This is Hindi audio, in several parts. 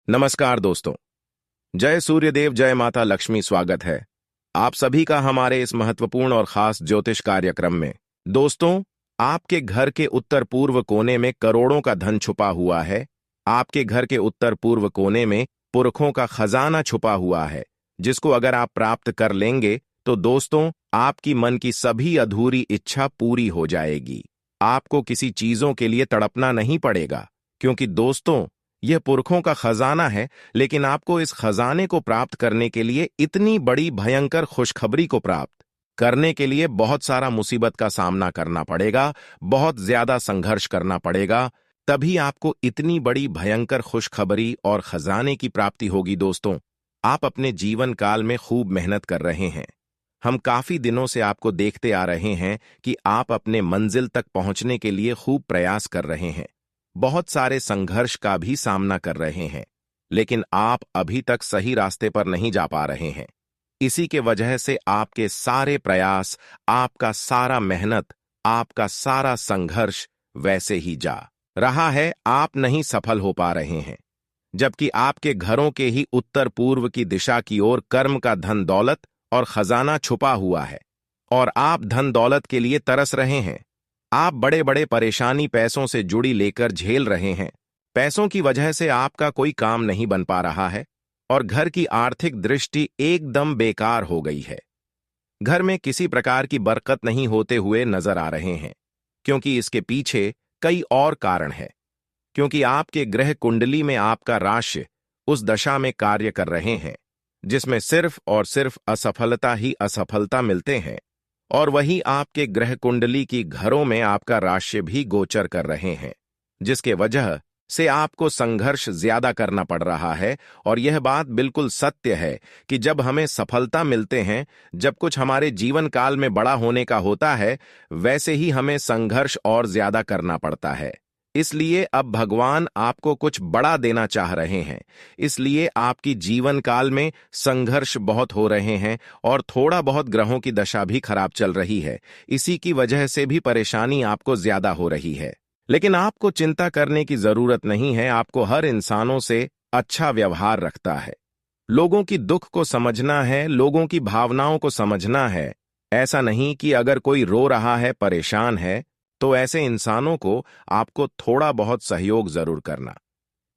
नमस्कार दोस्तों। जय सूर्यदेव, जय माता लक्ष्मी। स्वागत है आप सभी का हमारे इस महत्वपूर्ण और खास ज्योतिष कार्यक्रम में। दोस्तों, आपके घर के उत्तर पूर्व कोने में करोड़ों का धन छुपा हुआ है। आपके घर के उत्तर पूर्व कोने में पुरखों का खजाना छुपा हुआ है, जिसको अगर आप प्राप्त कर लेंगे तो दोस्तों, आपकी मन की सभी अधूरी इच्छा पूरी हो जाएगी। आपको किसी चीजों के लिए तड़पना नहीं पड़ेगा, क्योंकि दोस्तों, यह पुरखों का खजाना है। लेकिन आपको इस खजाने को प्राप्त करने के लिए, इतनी बड़ी भयंकर खुशखबरी को प्राप्त करने के लिए बहुत सारा मुसीबत का सामना करना पड़ेगा, बहुत ज्यादा संघर्ष करना पड़ेगा। तभी आपको इतनी बड़ी भयंकर खुशखबरी और खजाने की प्राप्ति होगी। दोस्तों, आप अपने जीवन काल में खूब मेहनत कर रहे हैं। हम काफी दिनों से आपको देखते आ रहे हैं कि आप अपने मंजिल तक पहुंचने के लिए खूब प्रयास कर रहे हैं, बहुत सारे संघर्ष का भी सामना कर रहे हैं, लेकिन आप अभी तक सही रास्ते पर नहीं जा पा रहे हैं। इसी के वजह से आपके सारे प्रयास, आपका सारा मेहनत, आपका सारा संघर्ष वैसे ही जा रहा है। आप नहीं सफल हो पा रहे हैं, जबकि आपके घरों के ही उत्तर पूर्व की दिशा की ओर कर्म का धन दौलत और खजाना छुपा हुआ है, और आप धन दौलत के लिए तरस रहे हैं। आप बड़े बड़े परेशानी पैसों से जुड़ी लेकर झेल रहे हैं। पैसों की वजह से आपका कोई काम नहीं बन पा रहा है, और घर की आर्थिक दृष्टि एकदम बेकार हो गई है। घर में किसी प्रकार की बरकत नहीं होते हुए नजर आ रहे हैं, क्योंकि इसके पीछे कई और कारण है। क्योंकि आपके ग्रह कुंडली में आपका राशि उस दशा में कार्य कर रहे हैं जिसमें सिर्फ और सिर्फ असफलता ही असफलता मिलते हैं, और वही आपके ग्रह कुंडली की घरों में आपका राशि भी गोचर कर रहे हैं, जिसके वजह से आपको संघर्ष ज्यादा करना पड़ रहा है। और यह बात बिल्कुल सत्य है कि जब हमें सफलता मिलते हैं, जब कुछ हमारे जीवन काल में बड़ा होने का होता है, वैसे ही हमें संघर्ष और ज्यादा करना पड़ता है। इसलिए अब भगवान आपको कुछ बड़ा देना चाह रहे हैं। इसलिए आपकी जीवन काल में संघर्ष बहुत हो रहे हैं, और थोड़ा बहुत ग्रहों की दशा भी खराब चल रही है। इसी की वजह से भी परेशानी आपको ज्यादा हो रही है। लेकिन आपको चिंता करने की जरूरत नहीं है। आपको हर इंसानों से अच्छा व्यवहार रखता है, लोगों की दुख को समझना है, लोगों की भावनाओं को समझना है। ऐसा नहीं कि अगर कोई रो रहा है, परेशान है, तो ऐसे इंसानों को आपको थोड़ा बहुत सहयोग जरूर करना,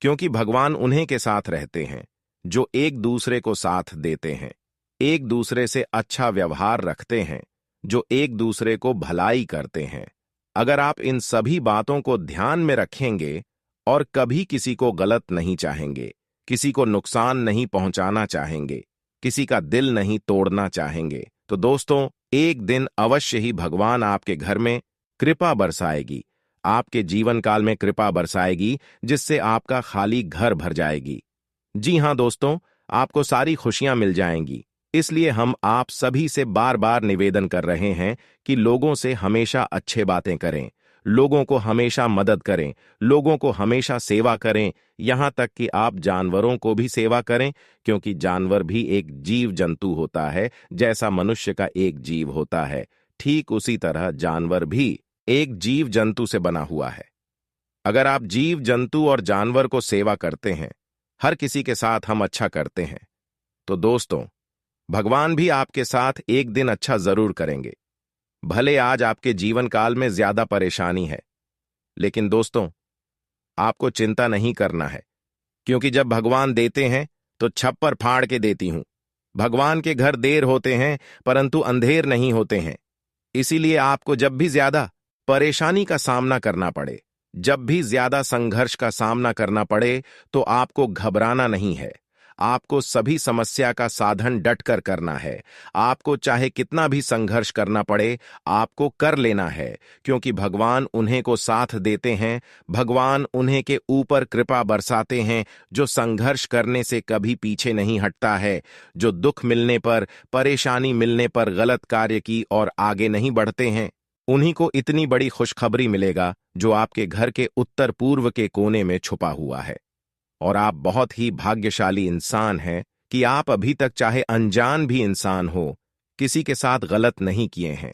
क्योंकि भगवान उन्हीं के साथ रहते हैं जो एक दूसरे को साथ देते हैं, एक दूसरे से अच्छा व्यवहार रखते हैं, जो एक दूसरे को भलाई करते हैं। अगर आप इन सभी बातों को ध्यान में रखेंगे और कभी किसी को गलत नहीं चाहेंगे, किसी को नुकसान नहीं पहुंचाना चाहेंगे, किसी का दिल नहीं तोड़ना चाहेंगे, तो दोस्तों, एक दिन अवश्य ही भगवान आपके घर में कृपा बरसाएगी, आपके जीवन काल में कृपा बरसाएगी, जिससे आपका खाली घर भर जाएगी। जी हां दोस्तों, आपको सारी खुशियां मिल जाएंगी। इसलिए हम आप सभी से बार बार निवेदन कर रहे हैं कि लोगों से हमेशा अच्छे बातें करें, लोगों को हमेशा मदद करें, लोगों को हमेशा सेवा करें, यहां तक कि आप जानवरों को भी सेवा करें, क्योंकि जानवर भी एक जीव जंतु होता है। जैसा मनुष्य का एक जीव होता है, ठीक उसी तरह जानवर भी एक जीव जंतु से बना हुआ है। अगर आप जीव जंतु और जानवर को सेवा करते हैं, हर किसी के साथ हम अच्छा करते हैं, तो दोस्तों, भगवान भी आपके साथ एक दिन अच्छा जरूर करेंगे। भले आज आपके जीवन काल में ज्यादा परेशानी है, लेकिन दोस्तों, आपको चिंता नहीं करना है, क्योंकि जब भगवान देते हैं तो छप्पर फाड़ के देती हूं। भगवान के घर देर होते हैं, परंतु अंधेर नहीं होते हैं। इसीलिए आपको जब भी ज्यादा परेशानी का सामना करना पड़े, जब भी ज्यादा संघर्ष का सामना करना पड़े, तो आपको घबराना नहीं है। आपको सभी समस्या का साधन डटकर करना है। आपको चाहे कितना भी संघर्ष करना पड़े, आपको कर लेना है, क्योंकि भगवान उन्हें को साथ देते हैं। भगवान उन्हें के ऊपर कृपा बरसाते हैं जो संघर्ष करने से कभी पीछे नहीं हटता है, जो दुख मिलने पर, परेशानी मिलने पर गलत कार्य की और आगे नहीं बढ़ते हैं। उन्हीं को इतनी बड़ी खुशखबरी मिलेगा जो आपके घर के उत्तर पूर्व के कोने में छुपा हुआ है। और आप बहुत ही भाग्यशाली इंसान हैं कि आप अभी तक, चाहे अनजान भी इंसान हो, किसी के साथ गलत नहीं किए हैं।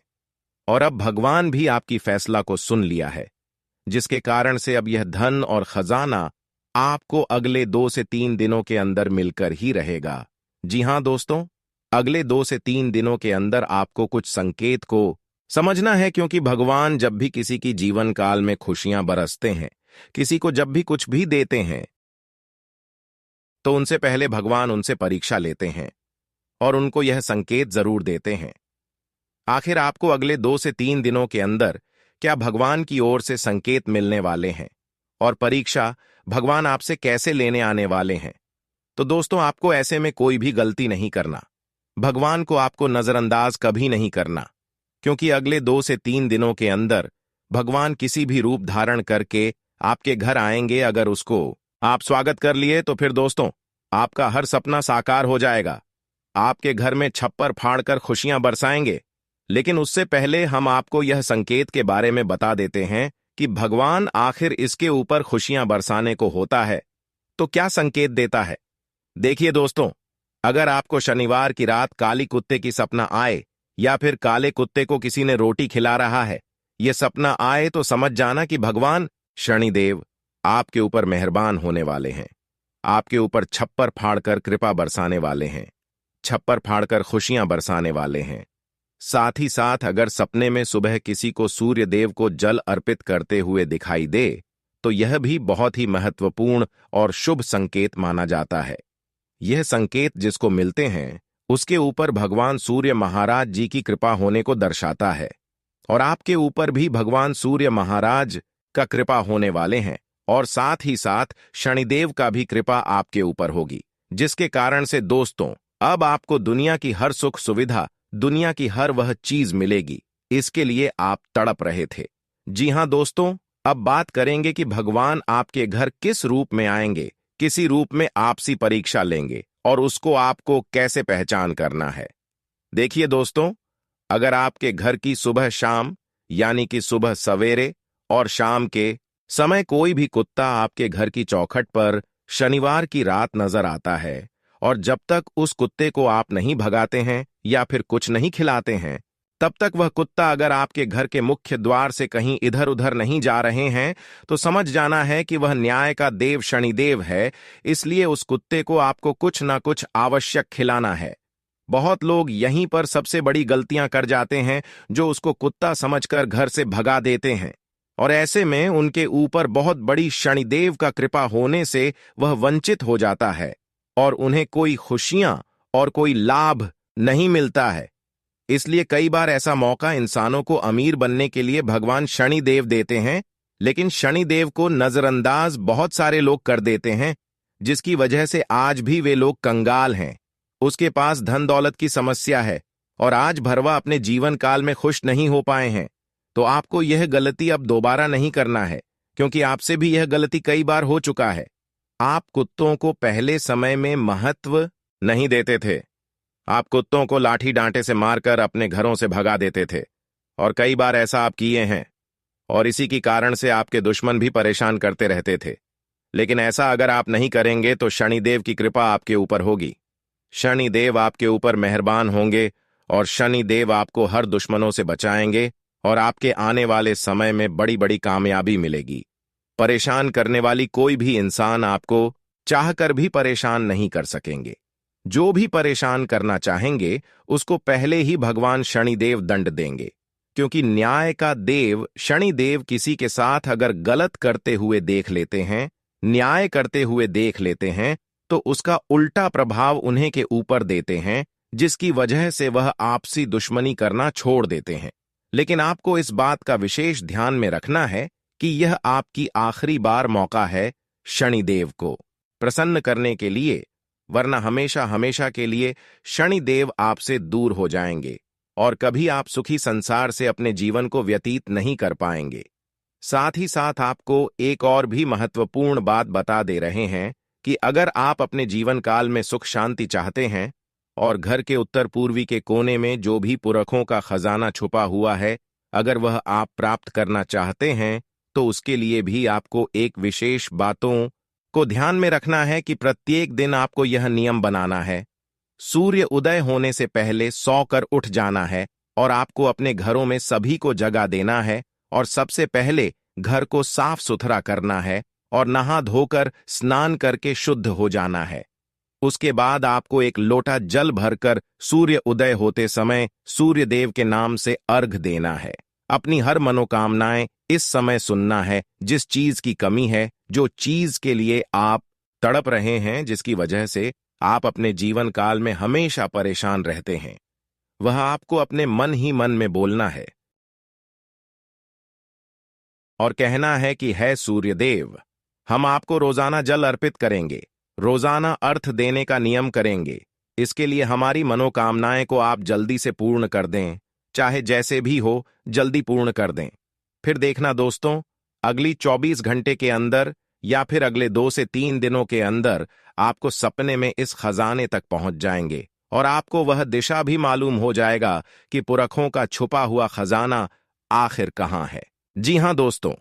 और अब भगवान भी आपकी फैसला को सुन लिया है, जिसके कारण से अब यह धन और खजाना आपको अगले 2 से 3 दिनों के अंदर मिलकर ही रहेगा। जी हां दोस्तों, अगले 2 से 3 दिनों के अंदर आपको कुछ संकेत को समझना है, क्योंकि भगवान जब भी किसी की जीवन काल में खुशियां बरसते हैं, किसी को जब भी कुछ भी देते हैं, तो उनसे पहले भगवान उनसे परीक्षा लेते हैं और उनको यह संकेत जरूर देते हैं। आखिर आपको अगले 2 से 3 दिनों के अंदर क्या भगवान की ओर से संकेत मिलने वाले हैं और परीक्षा भगवान आपसे कैसे लेने आने वाले हैं? तो दोस्तों, आपको ऐसे में कोई भी गलती नहीं करना। भगवान को आपको नजरअंदाज कभी नहीं करना, क्योंकि अगले 2 से 3 दिनों के अंदर भगवान किसी भी रूप धारण करके आपके घर आएंगे। अगर उसको आप स्वागत कर लिए तो फिर दोस्तों, आपका हर सपना साकार हो जाएगा। आपके घर में छप्पर फाड़कर खुशियां बरसाएंगे। लेकिन उससे पहले हम आपको यह संकेत के बारे में बता देते हैं कि भगवान आखिर इसके ऊपर खुशियां बरसाने को होता है तो क्या संकेत देता है। देखिए दोस्तों, अगर आपको शनिवार की रात काली कुत्ते की सपना आए या फिर काले कुत्ते को किसी ने रोटी खिला रहा है, यह सपना आए, तो समझ जाना कि भगवान शनिदेव आपके ऊपर मेहरबान होने वाले हैं। आपके ऊपर छप्पर फाड़कर कृपा बरसाने वाले हैं, छप्पर फाड़कर खुशियां बरसाने वाले हैं। साथ ही साथ अगर सपने में सुबह किसी को सूर्य देव को जल अर्पित करते हुए दिखाई दे, तो यह भी बहुत ही महत्वपूर्ण और शुभ संकेत माना जाता है। यह संकेत जिसको मिलते हैं, उसके ऊपर भगवान सूर्य महाराज जी की कृपा होने को दर्शाता है, और आपके ऊपर भी भगवान सूर्य महाराज का कृपा होने वाले हैं, और साथ ही साथ शनिदेव का भी कृपा आपके ऊपर होगी, जिसके कारण से दोस्तों, अब आपको दुनिया की हर सुख सुविधा, दुनिया की हर वह चीज मिलेगी। इसके लिए आप तड़प रहे थे। जी हां दोस्तों, अब बात करेंगे कि भगवान आपके घर किस रूप में आएंगे, किसी रूप में आपसी परीक्षा लेंगे और उसको आपको कैसे पहचान करना है। देखिए दोस्तों, अगर आपके घर की सुबह शाम, यानी कि सुबह सवेरे और शाम के समय कोई भी कुत्ता आपके घर की चौखट पर शनिवार की रात नजर आता है, और जब तक उस कुत्ते को आप नहीं भगाते हैं या फिर कुछ नहीं खिलाते हैं, तब तक वह कुत्ता अगर आपके घर के मुख्य द्वार से कहीं इधर उधर नहीं जा रहे हैं, तो समझ जाना है कि वह न्याय का देव शनिदेव है। इसलिए उस कुत्ते को आपको कुछ ना कुछ आवश्यक खिलाना है। बहुत लोग यहीं पर सबसे बड़ी गलतियां कर जाते हैं, जो उसको कुत्ता समझकर घर से भगा देते हैं, और ऐसे में उनके ऊपर बहुत बड़ी शनिदेव का कृपा होने से वह वंचित हो जाता है और उन्हें कोई खुशियां और कोई लाभ नहीं मिलता है। इसलिए कई बार ऐसा मौका इंसानों को अमीर बनने के लिए भगवान शनिदेव देते हैं, लेकिन शनिदेव को नजरअंदाज बहुत सारे लोग कर देते हैं, जिसकी वजह से आज भी वे लोग कंगाल हैं। उसके पास धन दौलत की समस्या है और आज भरवा अपने जीवन काल में खुश नहीं हो पाए हैं। तो आपको यह गलती अब दोबारा नहीं करना है, क्योंकि आपसे भी यह गलती कई बार हो चुका है। आप कुत्तों को पहले समय में महत्व नहीं देते थे। आप कुत्तों को लाठी डांटे से मारकर अपने घरों से भगा देते थे, और कई बार ऐसा आप किए हैं, और इसी की कारण से आपके दुश्मन भी परेशान करते रहते थे। लेकिन ऐसा अगर आप नहीं करेंगे तो शनिदेव की कृपा आपके ऊपर होगी। शनिदेव आपके ऊपर मेहरबान होंगे और शनिदेव आपको हर दुश्मनों से बचाएंगे, और आपके आने वाले समय में बड़ी बड़ी कामयाबी मिलेगी। परेशान करने वाली कोई भी इंसान आपको चाहकर भी परेशान नहीं कर सकेंगे। जो भी परेशान करना चाहेंगे, उसको पहले ही भगवान शनिदेव दंड देंगे, क्योंकि न्याय का देव शनिदेव किसी के साथ अगर गलत करते हुए देख लेते हैं, न्याय करते हुए देख लेते हैं, तो उसका उल्टा प्रभाव उन्हें के ऊपर देते हैं, जिसकी वजह से वह आपसी दुश्मनी करना छोड़ देते हैं। लेकिन आपको इस बात का विशेष ध्यान में रखना है कि यह आपकी आखिरी बार मौका है शनिदेव को प्रसन्न करने के लिए, वरना हमेशा हमेशा के लिए शनिदेव आपसे दूर हो जाएंगे और कभी आप सुखी संसार से अपने जीवन को व्यतीत नहीं कर पाएंगे। साथ ही साथ आपको एक और भी महत्वपूर्ण बात बता दे रहे हैं कि अगर आप अपने जीवन काल में सुख शांति चाहते हैं और घर के उत्तर पूर्वी के कोने में जो भी पुरखों का खजाना छुपा हुआ है, अगर वह आप प्राप्त करना चाहते हैं, तो उसके लिए भी आपको एक विशेष बातों को ध्यान में रखना है कि प्रत्येक दिन आपको यह नियम बनाना है। सूर्य उदय होने से पहले सोकर उठ जाना है और आपको अपने घरों में सभी को जगा देना है, और सबसे पहले घर को साफ सुथरा करना है और नहा धोकर स्नान करके शुद्ध हो जाना है। उसके बाद आपको एक लोटा जल भरकर सूर्य उदय होते समय सूर्य देव के नाम से अर्घ देना है। अपनी हर मनोकामनाएं इस समय सुनना है। जिस चीज की कमी है, जो चीज के लिए आप तड़प रहे हैं, जिसकी वजह से आप अपने जीवन काल में हमेशा परेशान रहते हैं, वह आपको अपने मन ही मन में बोलना है और कहना है कि है सूर्यदेव, हम आपको रोजाना जल अर्पित करेंगे, रोजाना अर्थ देने का नियम करेंगे। इसके लिए हमारी मनोकामनाएं को आप जल्दी से पूर्ण कर दें, चाहे जैसे भी हो, जल्दी पूर्ण कर दें। फिर देखना दोस्तों, अगली 24 घंटे के अंदर या फिर अगले 2 से 3 दिनों के अंदर आपको सपने में इस खजाने तक पहुंच जाएंगे और आपको वह दिशा भी मालूम हो जाएगा कि पुरखों का छुपा हुआ खजाना आखिर कहां है। जी हां दोस्तों,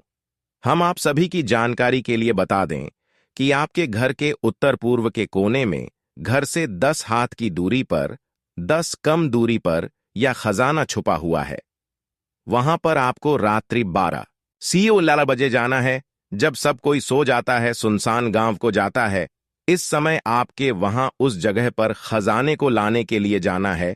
हम आप सभी की जानकारी के लिए बता दें कि आपके घर के उत्तर पूर्व के कोने में घर से 10 हाथ की दूरी पर, 10 कम दूरी पर यह खजाना छुपा हुआ है। वहां पर आपको रात्रि 12 बजे जाना है। जब सब कोई सो जाता है, सुनसान गांव को जाता है, इस समय आपके वहां उस जगह पर खजाने को लाने के लिए जाना है।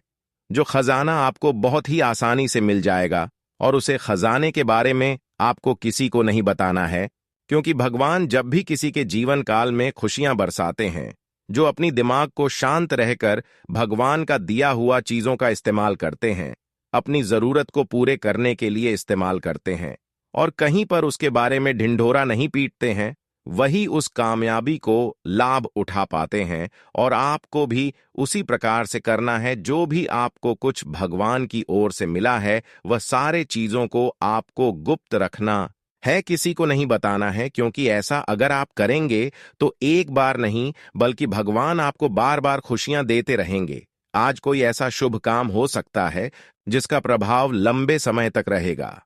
जो खजाना आपको बहुत ही आसानी से मिल जाएगा और उसे खजाने के बारे में आपको किसी को नहीं बताना है, क्योंकि भगवान जब भी किसी के जीवन काल में खुशियां बरसाते हैं, जो अपनी दिमाग को शांत रहकर भगवान का दिया हुआ चीजों का इस्तेमाल करते हैं, अपनी जरूरत को पूरे करने के लिए इस्तेमाल करते हैं और कहीं पर उसके बारे में ढिंढोरा नहीं पीटते हैं, वही उस कामयाबी को लाभ उठा पाते हैं। और आपको भी उसी प्रकार से करना है। जो भी आपको कुछ भगवान की ओर से मिला है, वह सारे चीजों को आपको गुप्त रखना है, किसी को नहीं बताना है, क्योंकि ऐसा अगर आप करेंगे तो एक बार नहीं बल्कि भगवान आपको बार बार खुशियां देते रहेंगे। आज कोई ऐसा शुभ काम हो सकता है जिसका प्रभाव लंबे समय तक रहेगा।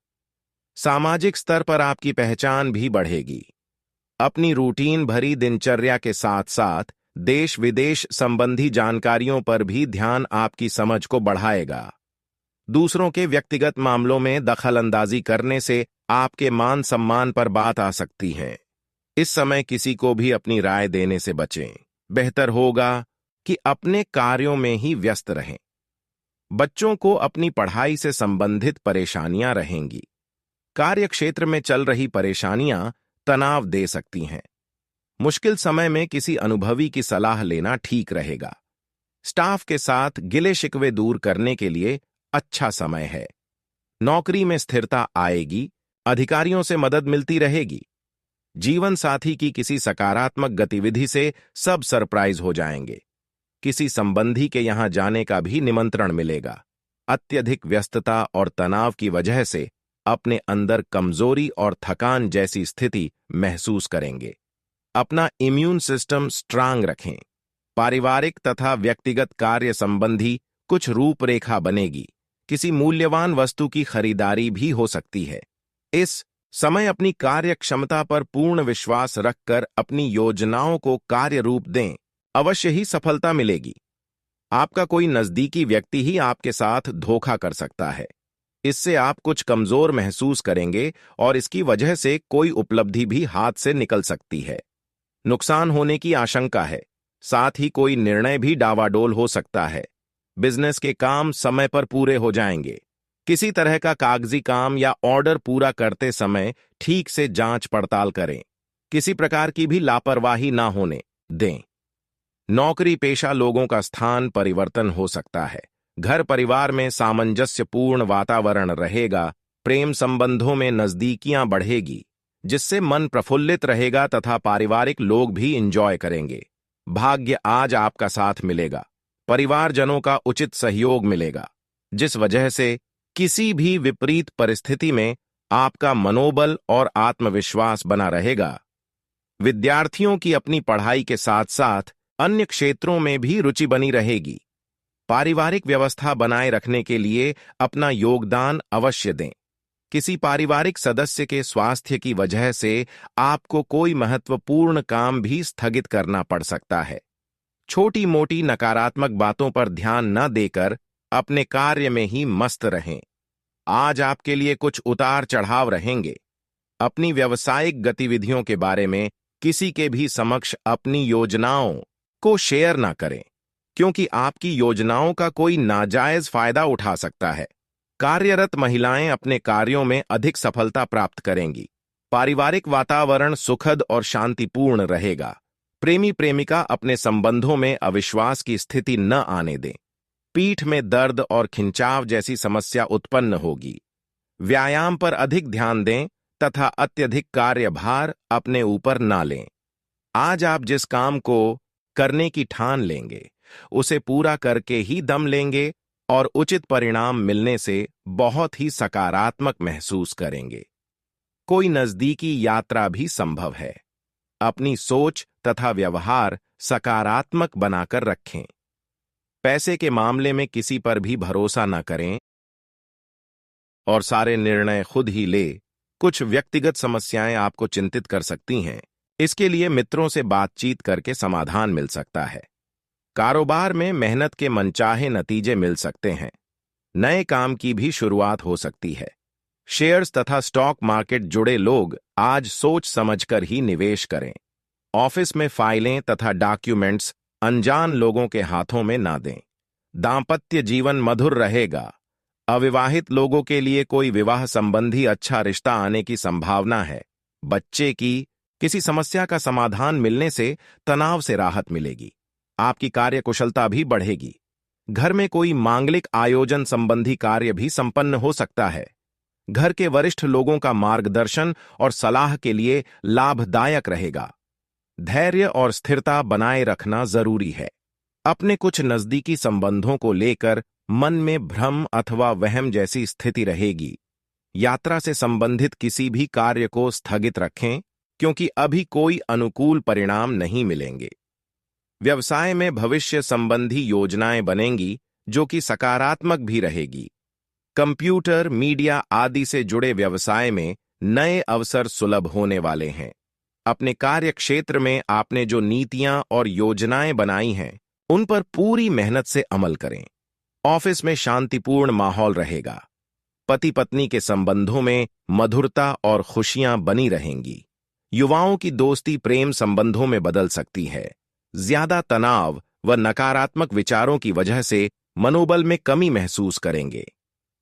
सामाजिक स्तर पर आपकी पहचान भी बढ़ेगी। अपनी रूटीन भरी दिनचर्या के साथ साथ देश विदेश संबंधी जानकारियों पर भी ध्यान आपकी समझ को बढ़ाएगा। दूसरों के व्यक्तिगत मामलों में दखल अंदाजी करने से आपके मान सम्मान पर बात आ सकती है। इस समय किसी को भी अपनी राय देने से बचें। बेहतर होगा कि अपने कार्यों में ही व्यस्त रहें। बच्चों को अपनी पढ़ाई से संबंधित परेशानियां रहेंगी। कार्यक्षेत्र में चल रही परेशानियां तनाव दे सकती हैं। मुश्किल समय में किसी अनुभवी की सलाह लेना ठीक रहेगा। स्टाफ के साथ गिले शिकवे दूर करने के लिए अच्छा समय है। नौकरी में स्थिरता आएगी। अधिकारियों से मदद मिलती रहेगी। जीवन साथी की किसी सकारात्मक गतिविधि से सब सरप्राइज हो जाएंगे। किसी संबंधी के यहां जाने का भी निमंत्रण मिलेगा। अत्यधिक व्यस्तता और तनाव की वजह से अपने अंदर कमजोरी और थकान जैसी स्थिति महसूस करेंगे। अपना इम्यून सिस्टम स्ट्रांग रखें। पारिवारिक तथा व्यक्तिगत कार्य संबंधी कुछ रूपरेखा बनेगी। किसी मूल्यवान वस्तु की खरीदारी भी हो सकती है। इस समय अपनी कार्य क्षमता पर पूर्ण विश्वास रखकर अपनी योजनाओं को कार्य रूप दें, अवश्य ही सफलता मिलेगी। आपका कोई नजदीकी व्यक्ति ही आपके साथ धोखा कर सकता है। इससे आप कुछ कमजोर महसूस करेंगे और इसकी वजह से कोई उपलब्धि भी हाथ से निकल सकती है। नुकसान होने की आशंका है। साथ ही कोई निर्णय भी डावाडोल हो सकता है। बिजनेस के काम समय पर पूरे हो जाएंगे। किसी तरह का कागजी काम या ऑर्डर पूरा करते समय ठीक से जांच पड़ताल करें। किसी प्रकार की भी लापरवाही ना होने दें। नौकरी पेशा लोगों का स्थान परिवर्तन हो सकता है। घर परिवार में सामंजस्यपूर्ण वातावरण रहेगा। प्रेम संबंधों में नजदीकियां बढ़ेगी, जिससे मन प्रफुल्लित रहेगा तथा पारिवारिक लोग भी एंजॉय करेंगे। भाग्य आज आपका साथ मिलेगा। परिवारजनों का उचित सहयोग मिलेगा, जिस वजह से किसी भी विपरीत परिस्थिति में आपका मनोबल और आत्मविश्वास बना रहेगा। विद्यार्थियों की अपनी पढ़ाई के साथ साथ अन्य क्षेत्रों में भी रुचि बनी रहेगी। पारिवारिक व्यवस्था बनाए रखने के लिए अपना योगदान अवश्य दें। किसी पारिवारिक सदस्य के स्वास्थ्य की वजह से आपको कोई महत्वपूर्ण काम भी स्थगित करना पड़ सकता है। छोटी मोटी नकारात्मक बातों पर ध्यान न देकर अपने कार्य में ही मस्त रहें। आज आपके लिए कुछ उतार चढ़ाव रहेंगे। अपनी व्यावसायिक गतिविधियों के बारे में किसी के भी समक्ष अपनी योजनाओं को शेयर ना करें, क्योंकि आपकी योजनाओं का कोई नाजायज फायदा उठा सकता है। कार्यरत महिलाएं अपने कार्यों में अधिक सफलता प्राप्त करेंगी। पारिवारिक वातावरण सुखद और शांतिपूर्ण रहेगा। प्रेमी प्रेमिका अपने संबंधों में अविश्वास की स्थिति न आने दें। पीठ में दर्द और खिंचाव जैसी समस्या उत्पन्न होगी। व्यायाम पर अधिक ध्यान दें तथा अत्यधिक कार्यभार अपने ऊपर ना लें। आज आप जिस काम को करने की ठान लेंगे, उसे पूरा करके ही दम लेंगे और उचित परिणाम मिलने से बहुत ही सकारात्मक महसूस करेंगे। कोई नजदीकी यात्रा भी संभव है। अपनी सोच तथा व्यवहार सकारात्मक बनाकर रखें। पैसे के मामले में किसी पर भी भरोसा न करें और सारे निर्णय खुद ही ले। कुछ व्यक्तिगत समस्याएं आपको चिंतित कर सकती हैं। इसके लिए मित्रों से बातचीत करके समाधान मिल सकता है। कारोबार में मेहनत के मनचाहे नतीजे मिल सकते हैं। नए काम की भी शुरुआत हो सकती है। शेयर्स तथा स्टॉक मार्केट जुड़े लोग आज सोच समझकर ही निवेश करें। ऑफिस में फाइलें तथा डॉक्यूमेंट्स अनजान लोगों के हाथों में ना दें। दांपत्य जीवन मधुर रहेगा। अविवाहित लोगों के लिए कोई विवाह संबंधी अच्छा रिश्ता आने की संभावना है। बच्चे की किसी समस्या का समाधान मिलने से तनाव से राहत मिलेगी। आपकी कार्यकुशलता भी बढ़ेगी। घर में कोई मांगलिक आयोजन संबंधी कार्य भी संपन्न हो सकता है। घर के वरिष्ठ लोगों का मार्गदर्शन और सलाह के लिए लाभदायक रहेगा। धैर्य और स्थिरता बनाए रखना जरूरी है। अपने कुछ नजदीकी संबंधों को लेकर मन में भ्रम अथवा वहम जैसी स्थिति रहेगी। यात्रा से संबंधित किसी भी कार्य को स्थगित रखें, क्योंकि अभी कोई अनुकूल परिणाम नहीं मिलेंगे। व्यवसाय में भविष्य संबंधी योजनाएं बनेंगी, जो कि सकारात्मक भी रहेगी। कंप्यूटर, मीडिया आदि से जुड़े व्यवसाय में नए अवसर सुलभ होने वाले हैं। अपने कार्य क्षेत्र में आपने जो नीतियां और योजनाएं बनाई हैं, उन पर पूरी मेहनत से अमल करें। ऑफिस में शांतिपूर्ण माहौल रहेगा। पति पत्नी के संबंधों में मधुरता और खुशियां बनी रहेंगी। युवाओं की दोस्ती प्रेम संबंधों में बदल सकती है। ज्यादा तनाव व नकारात्मक विचारों की वजह से मनोबल में कमी महसूस करेंगे।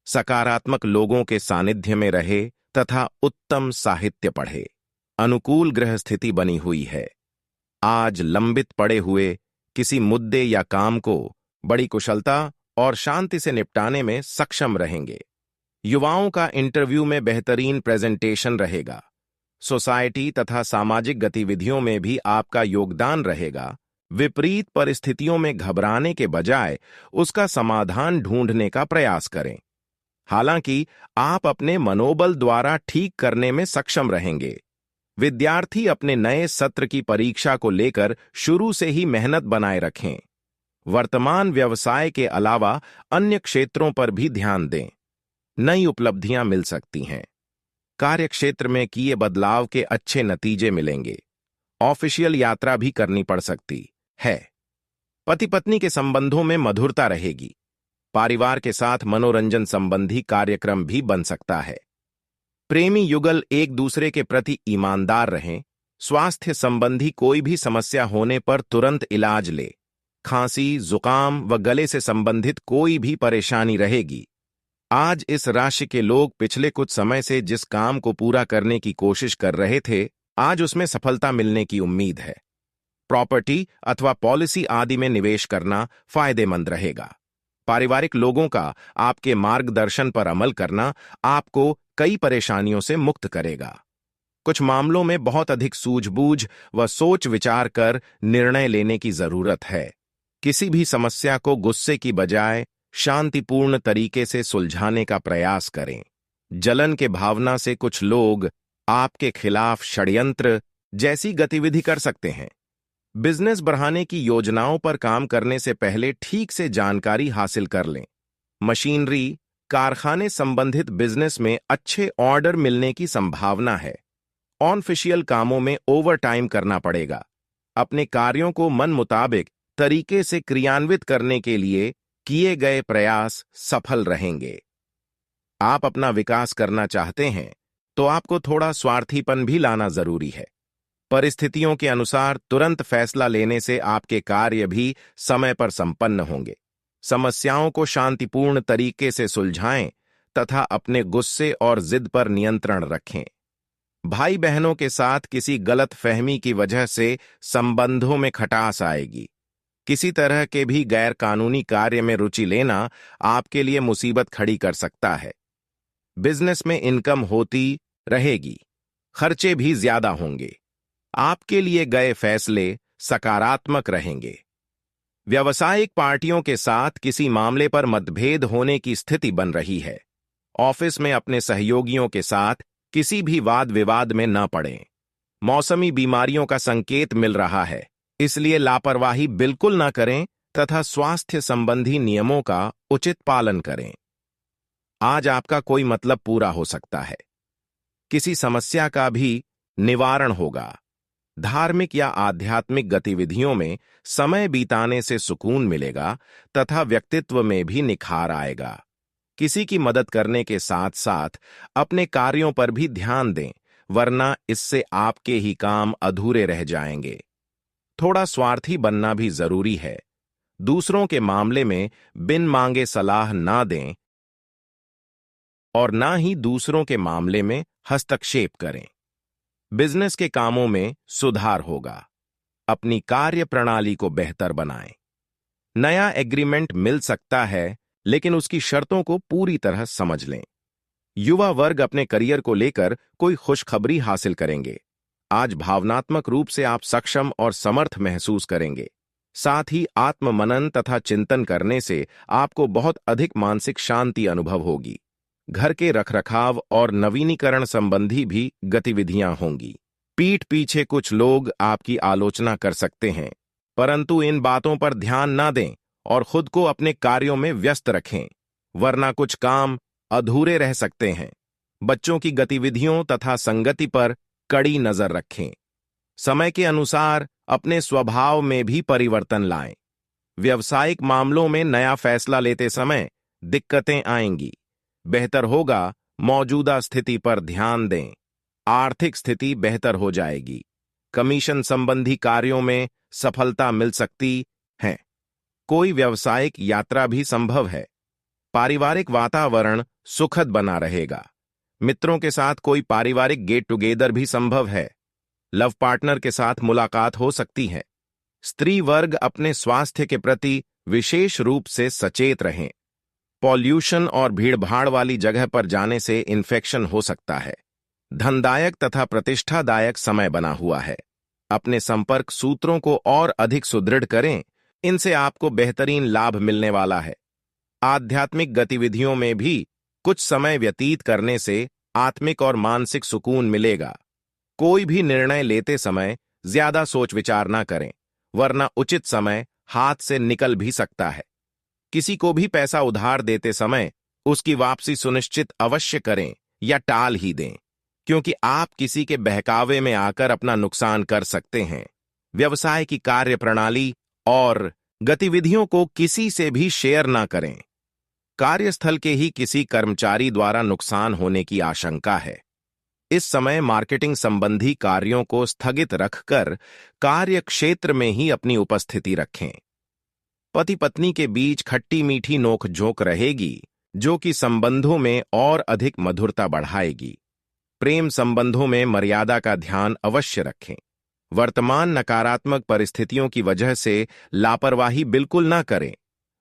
सकारात्मक लोगों के सानिध्य में रहे तथा उत्तम साहित्य पढ़े। अनुकूल ग्रह स्थिति बनी हुई है। आज लंबित पड़े हुए किसी मुद्दे या काम को बड़ी कुशलता और शांति से निपटाने में सक्षम रहेंगे। युवाओं का इंटरव्यू में बेहतरीन प्रेजेंटेशन रहेगा। सोसाइटी तथा सामाजिक गतिविधियों में भी आपका योगदान रहेगा। विपरीत परिस्थितियों में घबराने के बजाय उसका समाधान ढूंढने का प्रयास करें। हालांकि आप अपने मनोबल द्वारा ठीक करने में सक्षम रहेंगे। विद्यार्थी अपने नए सत्र की परीक्षा को लेकर शुरू से ही मेहनत बनाए रखें। वर्तमान व्यवसाय के अलावा अन्य क्षेत्रों पर भी ध्यान दें। नई उपलब्धियां मिल सकती हैं। कार्यक्षेत्र में किए बदलाव के अच्छे नतीजे मिलेंगे। ऑफिशियल यात्रा भी करनी पड़ सकती है। पति पत्नी के संबंधों में मधुरता रहेगी। परिवार के साथ मनोरंजन संबंधी कार्यक्रम भी बन सकता है। प्रेमी युगल एक दूसरे के प्रति ईमानदार रहें। स्वास्थ्य संबंधी कोई भी समस्या होने पर तुरंत इलाज ले। खांसी, जुकाम व गले से संबंधित कोई भी परेशानी रहेगी। आज इस राशि के लोग पिछले कुछ समय से जिस काम को पूरा करने की कोशिश कर रहे थे, आज उसमें सफलता मिलने की उम्मीद है। प्रॉपर्टी अथवा पॉलिसी आदि में निवेश करना फायदेमंद रहेगा। पारिवारिक लोगों का आपके मार्गदर्शन पर अमल करना आपको कई परेशानियों से मुक्त करेगा। कुछ मामलों में बहुत अधिक सूझबूझ व सोच विचार कर निर्णय लेने की जरूरत है। किसी भी समस्या को गुस्से की बजाय शांतिपूर्ण तरीके से सुलझाने का प्रयास करें। जलन के भावना से कुछ लोग आपके खिलाफ षड्यंत्र जैसी गतिविधि कर सकते हैं। बिजनेस बढ़ाने की योजनाओं पर काम करने से पहले ठीक से जानकारी हासिल कर लें। मशीनरी, कारखाने संबंधित बिजनेस में अच्छे ऑर्डर मिलने की संभावना है। ऑनफिशियल कामों में ओवरटाइम करना पड़ेगा। अपने कार्यों को मन मुताबिक तरीके से क्रियान्वित करने के लिए किए गए प्रयास सफल रहेंगे। आप अपना विकास करना चाहते हैं तो आपको थोड़ा स्वार्थीपन भी लाना जरूरी है। परिस्थितियों के अनुसार तुरंत फैसला लेने से आपके कार्य भी समय पर संपन्न होंगे। समस्याओं को शांतिपूर्ण तरीके से सुलझाएं तथा अपने गुस्से और जिद पर नियंत्रण रखें। भाई बहनों के साथ किसी गलत फहमी की वजह से संबंधों में खटास आएगी। किसी तरह के भी गैर कानूनी कार्य में रुचि लेना आपके लिए मुसीबत खड़ी कर सकता है। बिजनेस में इनकम होती रहेगी, खर्चे भी ज्यादा होंगे। आपके लिए गए फैसले सकारात्मक रहेंगे। व्यावसायिक पार्टियों के साथ किसी मामले पर मतभेद होने की स्थिति बन रही है। ऑफिस में अपने सहयोगियों के साथ किसी भी वाद विवाद में न पड़ें। मौसमी बीमारियों का संकेत मिल रहा है, इसलिए लापरवाही बिल्कुल न करें तथा स्वास्थ्य संबंधी नियमों का उचित पालन करें। आज आपका कोई मतलब पूरा हो सकता है। किसी समस्या का भी निवारण होगा। धार्मिक या आध्यात्मिक गतिविधियों में समय बिताने से सुकून मिलेगा तथा व्यक्तित्व में भी निखार आएगा। किसी की मदद करने के साथ साथ अपने कार्यों पर भी ध्यान दें, वरना इससे आपके ही काम अधूरे रह जाएंगे। थोड़ा स्वार्थी बनना भी जरूरी है। दूसरों के मामले में बिन मांगे सलाह ना दें और ना ही दूसरों के मामले में हस्तक्षेप करें। बिजनेस के कामों में सुधार होगा। अपनी कार्य प्रणाली को बेहतर बनाएं। नया एग्रीमेंट मिल सकता है, लेकिन उसकी शर्तों को पूरी तरह समझ लें। युवा वर्ग अपने करियर को लेकर कोई खुशखबरी हासिल करेंगे। आज भावनात्मक रूप से आप सक्षम और समर्थ महसूस करेंगे। साथ ही आत्ममनन तथा चिंतन करने से आपको बहुत अधिक मानसिक शांति अनुभव होगी। घर के रखरखाव और नवीनीकरण संबंधी भी गतिविधियां होंगी। पीठ पीछे कुछ लोग आपकी आलोचना कर सकते हैं, परंतु इन बातों पर ध्यान ना दें और खुद को अपने कार्यों में व्यस्त रखें, वरना कुछ काम अधूरे रह सकते हैं। बच्चों की गतिविधियों तथा संगति पर कड़ी नजर रखें। समय के अनुसार अपने स्वभाव में भी परिवर्तन लाएं। व्यावसायिक मामलों में नया फैसला लेते समय दिक्कतें आएंगी। बेहतर होगा मौजूदा स्थिति पर ध्यान दें। आर्थिक स्थिति बेहतर हो जाएगी। कमीशन संबंधी कार्यों में सफलता मिल सकती है। कोई व्यावसायिक यात्रा भी संभव है। पारिवारिक वातावरण सुखद बना रहेगा। मित्रों के साथ कोई पारिवारिक गेट टुगेदर भी संभव है। लव पार्टनर के साथ मुलाकात हो सकती है। स्त्री वर्ग अपने स्वास्थ्य के प्रति विशेष रूप से सचेत रहें। पॉल्यूशन और भीड़भाड़ वाली जगह पर जाने से इन्फेक्शन हो सकता है। धनदायक तथा प्रतिष्ठादायक समय बना हुआ है। अपने संपर्क सूत्रों को और अधिक सुदृढ़ करें, इनसे आपको बेहतरीन लाभ मिलने वाला है। आध्यात्मिक गतिविधियों में भी कुछ समय व्यतीत करने से आत्मिक और मानसिक सुकून मिलेगा। कोई भी निर्णय लेते समय ज्यादा सोच विचार ना करें, वरना उचित समय हाथ से निकल भी सकता है। किसी को भी पैसा उधार देते समय उसकी वापसी सुनिश्चित अवश्य करें या टाल ही दें, क्योंकि आप किसी के बहकावे में आकर अपना नुकसान कर सकते हैं। व्यवसाय की कार्य प्रणाली और गतिविधियों को किसी से भी शेयर ना करें। कार्यस्थल के ही किसी कर्मचारी द्वारा नुकसान होने की आशंका है। इस समय मार्केटिंग संबंधी कार्यों को स्थगित रखकर कार्य क्षेत्र में ही अपनी उपस्थिति रखें। पति पत्नी के बीच खट्टी मीठी नोक-झोंक रहेगी, जो कि संबंधों में और अधिक मधुरता बढ़ाएगी। प्रेम संबंधों में मर्यादा का ध्यान अवश्य रखें। वर्तमान नकारात्मक परिस्थितियों की वजह से लापरवाही बिल्कुल ना करें।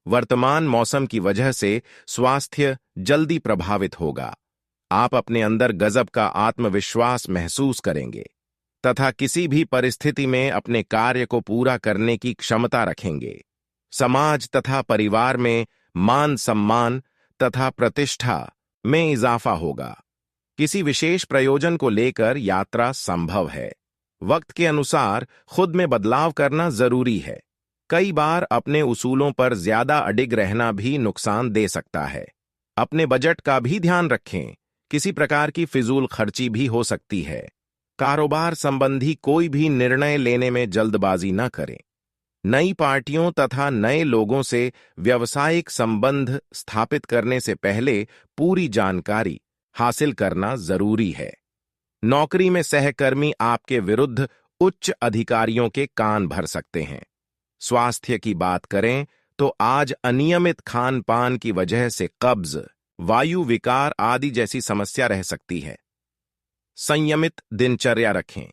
वर्तमान मौसम की वजह से स्वास्थ्य जल्दी प्रभावित होगा। आप अपने अंदर गजब का आत्मविश्वास महसूस करेंगे तथा किसी भी परिस्थिति में अपने कार्य को पूरा करने की क्षमता रखेंगे। समाज तथा परिवार में मान सम्मान तथा प्रतिष्ठा में इजाफा होगा। किसी विशेष प्रयोजन को लेकर यात्रा संभव है। वक्त के अनुसार खुद में बदलाव करना जरूरी है। कई बार अपने उसूलों पर ज्यादा अडिग रहना भी नुकसान दे सकता है। अपने बजट का भी ध्यान रखें। किसी प्रकार की फिजूल खर्ची भी हो सकती है। कारोबार संबंधी कोई भी निर्णय लेने में जल्दबाजी न करें। नई पार्टियों तथा नए लोगों से व्यावसायिक संबंध स्थापित करने से पहले पूरी जानकारी हासिल करना जरूरी है। नौकरी में सहकर्मी आपके विरुद्ध उच्च अधिकारियों के कान भर सकते हैं। स्वास्थ्य की बात करें तो आज अनियमित खान पान की वजह से कब्ज, वायु विकार आदि जैसी समस्या रह सकती है। संयमित दिनचर्या रखें।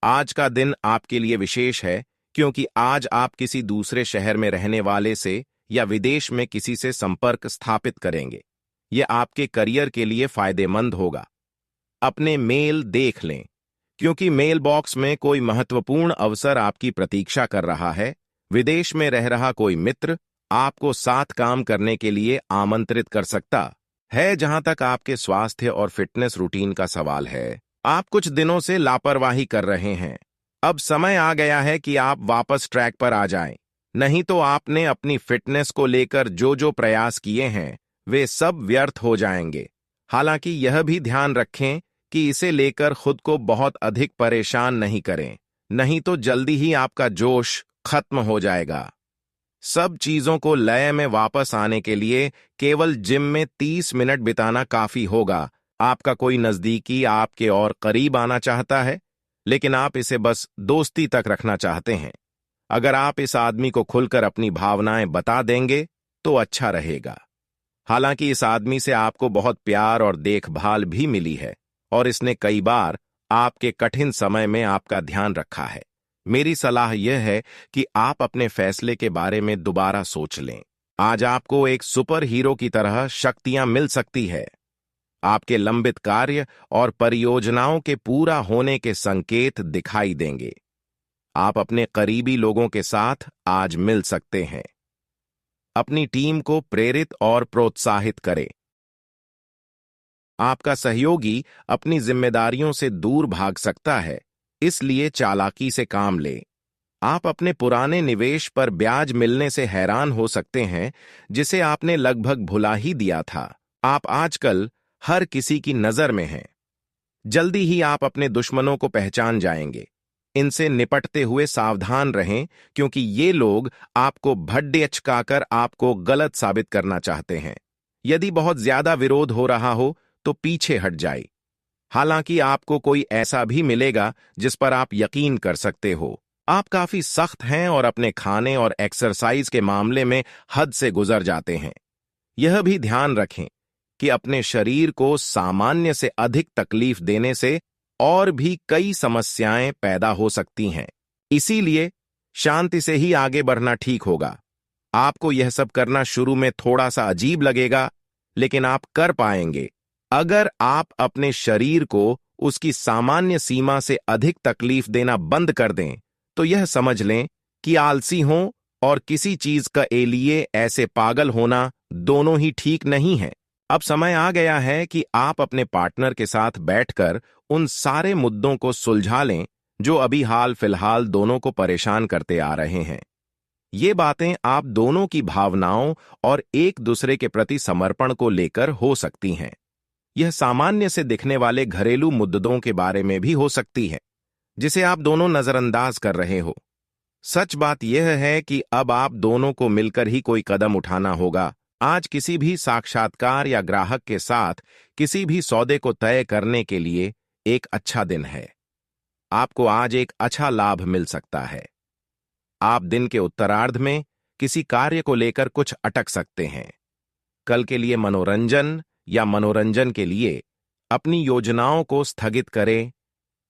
आज का दिन आपके लिए विशेष है क्योंकि आज आप किसी दूसरे शहर में रहने वाले से या विदेश में किसी से संपर्क स्थापित करेंगे। यह आपके करियर के लिए फायदेमंद होगा। अपने मेल देख लें क्योंकि मेल बॉक्स में कोई महत्वपूर्ण अवसर आपकी प्रतीक्षा कर रहा है। विदेश में रह रहा कोई मित्र आपको साथ काम करने के लिए आमंत्रित कर सकता है। जहां तक आपके स्वास्थ्य और फिटनेस रूटीन का सवाल है, आप कुछ दिनों से लापरवाही कर रहे हैं। अब समय आ गया है कि आप वापस ट्रैक पर आ जाएं। नहीं तो आपने अपनी फिटनेस को लेकर जो जो प्रयास किए हैं वे सब व्यर्थ हो जाएंगे। हालांकि यह भी ध्यान रखें कि इसे लेकर खुद को बहुत अधिक परेशान नहीं करें, नहीं तो जल्दी ही आपका जोश खत्म हो जाएगा। सब चीजों को लय में वापस आने के लिए केवल जिम में 30 मिनट बिताना काफी होगा। आपका कोई नजदीकी आपके और करीब आना चाहता है, लेकिन आप इसे बस दोस्ती तक रखना चाहते हैं। अगर आप इस आदमी को खुलकर अपनी भावनाएं बता देंगे तो अच्छा रहेगा। हालांकि इस आदमी से आपको बहुत प्यार और देखभाल भी मिली है और इसने कई बार आपके कठिन समय में आपका ध्यान रखा है। मेरी सलाह यह है कि आप अपने फैसले के बारे में दोबारा सोच लें। आज आपको एक सुपर हीरो की तरह शक्तियां मिल सकती है। आपके लंबित कार्य और परियोजनाओं के पूरा होने के संकेत दिखाई देंगे। आप अपने करीबी लोगों के साथ आज मिल सकते हैं। अपनी टीम को प्रेरित और प्रोत्साहित करें। आपका सहयोगी अपनी जिम्मेदारियों से दूर भाग सकता है, इसलिए चालाकी से काम लें। आप अपने पुराने निवेश पर ब्याज मिलने से हैरान हो सकते हैं, जिसे आपने लगभग भुला ही दिया था। आप आजकल हर किसी की नजर में हैं। जल्दी ही आप अपने दुश्मनों को पहचान जाएंगे। इनसे निपटते हुए सावधान रहें क्योंकि ये लोग आपको भड्डे आपको गलत साबित करना चाहते हैं। यदि बहुत ज्यादा विरोध हो रहा हो तो पीछे हट जाए। हालांकि आपको कोई ऐसा भी मिलेगा जिस पर आप यकीन कर सकते हो। आप काफी सख्त हैं और अपने खाने और एक्सरसाइज के मामले में हद से गुजर जाते हैं। यह भी ध्यान रखें कि अपने शरीर को सामान्य से अधिक तकलीफ देने से और भी कई समस्याएं पैदा हो सकती हैं। इसीलिए शांति से ही आगे बढ़ना ठीक होगा। आपको यह सब करना शुरू में थोड़ा सा अजीब लगेगा, लेकिन आप कर पाएंगे। अगर आप अपने शरीर को उसकी सामान्य सीमा से अधिक तकलीफ देना बंद कर दें, तो यह समझ लें कि आलसी हों और किसी चीज का लिए ऐसे पागल होना दोनों ही ठीक नहीं है। अब समय आ गया है कि आप अपने पार्टनर के साथ बैठकर उन सारे मुद्दों को सुलझा लें जो अभी हाल फिलहाल दोनों को परेशान करते आ रहे हैं। ये बातें आप दोनों की भावनाओं और एक दूसरे के प्रति समर्पण को लेकर हो सकती हैं। यह सामान्य से दिखने वाले घरेलू मुद्दों के बारे में भी हो सकती है, जिसे आप दोनों नजरअंदाज कर रहे हो। सच बात यह है कि अब आप दोनों को मिलकर ही कोई कदम उठाना होगा। आज किसी भी साक्षात्कार या ग्राहक के साथ किसी भी सौदे को तय करने के लिए एक अच्छा दिन है। आपको आज एक अच्छा लाभ मिल सकता है। आप दिन के उत्तरार्ध में किसी कार्य को लेकर कुछ अटक सकते हैं। कल के लिए मनोरंजन या मनोरंजन के लिए अपनी योजनाओं को स्थगित करें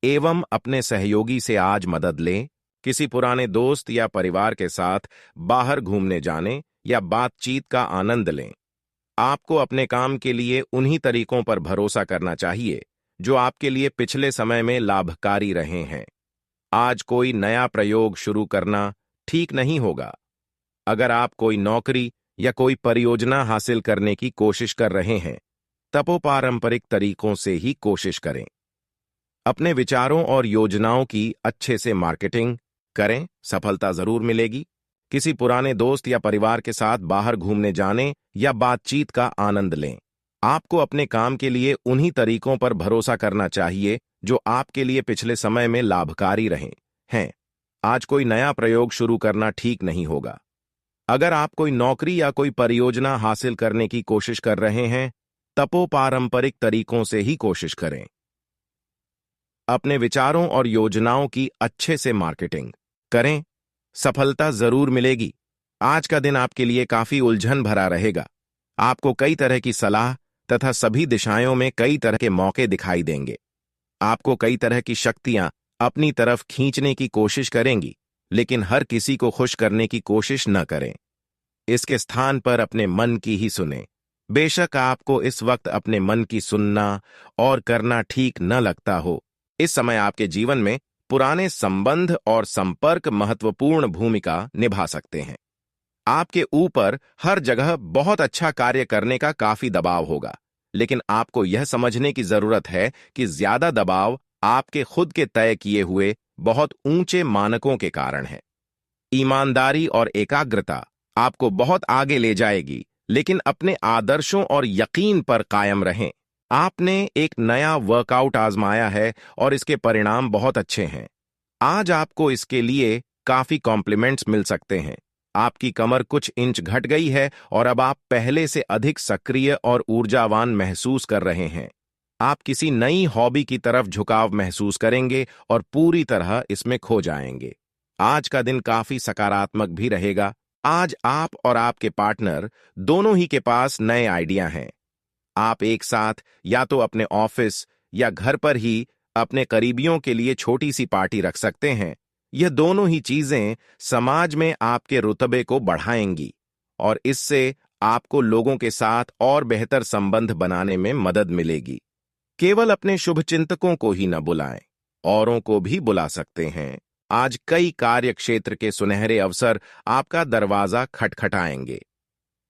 एवं अपने सहयोगी से आज मदद लें। किसी पुराने दोस्त या परिवार के साथ बाहर घूमने जाने या बातचीत का आनंद लें। आपको अपने काम के लिए उन्हीं तरीकों पर भरोसा करना चाहिए जो आपके लिए पिछले समय में लाभकारी रहे हैं। आज कोई नया प्रयोग शुरू करना ठीक नहीं होगा। अगर आप कोई नौकरी या कोई परियोजना हासिल करने की कोशिश कर रहे हैं, तब पारंपरिक तरीकों से ही कोशिश करें। अपने विचारों और योजनाओं की अच्छे से मार्केटिंग करें, सफलता जरूर मिलेगी। किसी पुराने दोस्त या परिवार के साथ बाहर घूमने जाने या बातचीत का आनंद लें। आपको अपने काम के लिए उन्हीं तरीकों पर भरोसा करना चाहिए जो आपके लिए पिछले समय में लाभकारी रहे हैं। आज कोई नया प्रयोग शुरू करना ठीक नहीं होगा। अगर आप कोई नौकरी या कोई परियोजना हासिल करने की कोशिश कर रहे हैं, तब पारंपरिक तरीकों से ही कोशिश करें। अपने विचारों और योजनाओं की अच्छे से मार्केटिंग करें। सफलता जरूर मिलेगी। आज का दिन आपके लिए काफी उलझन भरा रहेगा। आपको कई तरह की सलाह तथा सभी दिशाओं में कई तरह के मौके दिखाई देंगे। आपको कई तरह की शक्तियां अपनी तरफ खींचने की कोशिश करेंगी, लेकिन हर किसी को खुश करने की कोशिश न करें। इसके स्थान पर अपने मन की ही सुनें। बेशक आपको इस वक्त अपने मन की सुनना और करना ठीक न लगता हो। इस समय आपके जीवन में पुराने संबंध और संपर्क महत्वपूर्ण भूमिका निभा सकते हैं। आपके ऊपर हर जगह बहुत अच्छा कार्य करने का काफी दबाव होगा, लेकिन आपको यह समझने की जरूरत है कि ज्यादा दबाव आपके खुद के तय किए हुए बहुत ऊंचे मानकों के कारण है। ईमानदारी और एकाग्रता आपको बहुत आगे ले जाएगी, लेकिन अपने आदर्शों और यकीन पर कायम रहें। आपने एक नया वर्कआउट आजमाया है और इसके परिणाम बहुत अच्छे हैं। आज आपको इसके लिए काफी कॉम्प्लीमेंट्स मिल सकते हैं। आपकी कमर कुछ इंच घट गई है और अब आप पहले से अधिक सक्रिय और ऊर्जावान महसूस कर रहे हैं। आप किसी नई हॉबी की तरफ झुकाव महसूस करेंगे और पूरी तरह इसमें खो जाएंगे। आज का दिन काफी सकारात्मक भी रहेगा। आज आप और आपके पार्टनर दोनों ही के पास नए आइडिया हैं। आप एक साथ या तो अपने ऑफिस या घर पर ही अपने करीबियों के लिए छोटी सी पार्टी रख सकते हैं। यह दोनों ही चीजें समाज में आपके रुतबे को बढ़ाएंगी और इससे आपको लोगों के साथ और बेहतर संबंध बनाने में मदद मिलेगी। केवल अपने शुभचिंतकों को ही न बुलाएं, औरों को भी बुला सकते हैं। आज कई कार्य क्षेत्र के सुनहरे अवसर आपका दरवाजा खटखटाएंगे।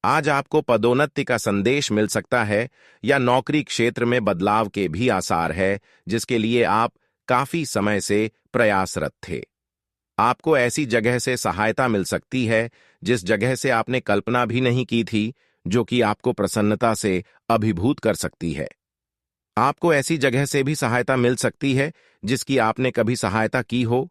आज आपको पदोन्नति का संदेश मिल सकता है या नौकरी क्षेत्र में बदलाव के भी आसार है, जिसके लिए आप काफी समय से प्रयासरत थे। आपको ऐसी जगह से सहायता मिल सकती है जिस जगह से आपने कल्पना भी नहीं की थी, जो कि आपको प्रसन्नता से अभिभूत कर सकती है। आपको ऐसी जगह से भी सहायता मिल सकती है जिसकी आपने कभी सहायता की हो,